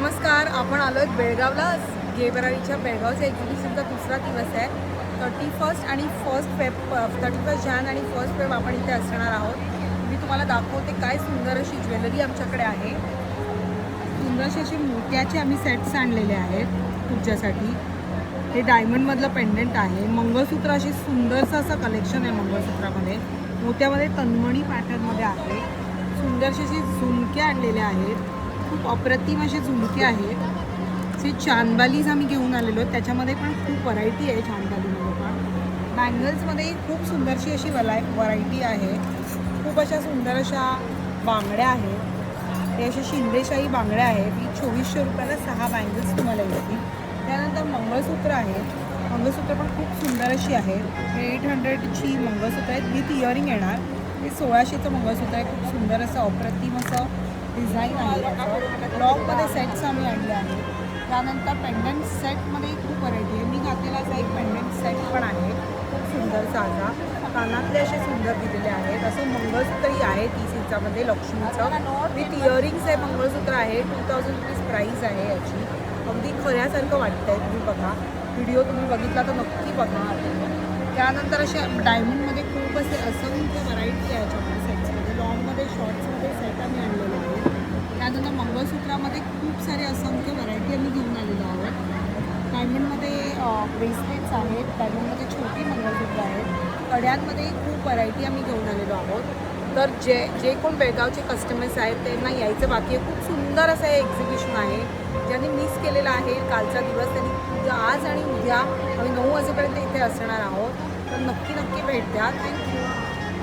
नमस्कार. आपण आलो आहेत बेळगावला. गेवराईच्या बेळगावच्या एक्झिबिशनचा दुसरा दिवस आहे. 31 आणि 31 जान आणि 1 फेब आपण इथे असणार आहोत. मी तुम्हाला दाखवते काय सुंदर अशी ज्वेलरी आमच्याकडे आहे. सुंदरसे असे मोत्याचे आम्ही सेट्स आणलेले आहेत तुमच्यासाठी. हे डायमंडमधलं पेंडंट आहे. मंगळसूत्र अशी सुंदरसं असं कलेक्शन आहे. मंगळसूत्रामध्ये मोत्यामध्ये तन्मणी पॅटर्नमध्ये आहे. सुंदरशी अशी झुमके आणलेले आहेत. खूप अप्रतिम असे झुमके आहेत. असे चांदबालीज आम्ही घेऊन आलेलो आहेत. त्याच्यामध्ये पण खूप व्हरायटी आहे. चांदबालीमध्ये पण बँगल्समध्ये खूप सुंदरशी अशी व्हरायटी आहे. खूप अशा सुंदर अशा बांगड्या आहेत. हे असे शिंदेशाही बांगड्या आहेत. ही 2400 रुपयाला 6 बँगल्स तुम्हाला येतील. त्यानंतर मंगळसूत्र आहे. मंगळसूत्र पण खूप सुंदर अशी आहे. हे 800ची मंगळसूत्र आहेत. विथ इयरिंग येणार. हे 1600चं मंगळसूत्र आहे. खूप सुंदर असं अप्रतिम असं डिझाईन आहे. लॉकमध्ये सेट्स आम्ही आणले आहेत. त्यानंतर पेंडंट सेटमध्ये खूप व्हरायटी आहे. मी घातलेला असा एक पेंडंट सेट पण आहे. खूप सुंदर साधा कानातले असे सुंदर दिलेले आहेत. असं मंगळसूत्रही आहे 30 इंचामध्ये लक्ष्मीचं विथ इयरिंग्स आहे. मंगळसूत्र आहे. 2000 रुपीज प्राईस आहे याची. अगदी खऱ्यासारखं वाटतं आहे. तुम्ही बघा, व्हिडिओ तुम्ही बघितला तर नक्की बघा. त्यानंतर असे डायमंडमध्ये खूप असे असंख्य व्हरायटी आहे याच्यामध्ये सेट्समध्ये. लॉंगमध्ये शॉर्ट्समध्ये सेट आम्ही आणलेले आहेत. त्यानंतर मंगळसूत्रामध्ये खूप सारे असंख्य व्हरायटी आम्ही घेऊन आलेलो आहोत. डायमंडमध्ये ब्रेसलेट्स आहेत. डायमंडमध्ये छोटी मंगळसूत्र आहेत. कड्यांमध्ये खूप व्हरायटी आम्ही घेऊन आलेलो आहोत. तर जे कोण बेळगावचे कस्टमर्स आहेत त्यांना यायचं बाकी आहे. खूप सुंदर असं हे एक्झिबिशन आहे. ज्यांनी मिस केलेलं आहे कालचा दिवस त्यांनी आज आणि उद्या आम्ही 9 वाजेपर्यंत इथे असणार आहोत. तर नक्की भेट द्या. थँक्यू.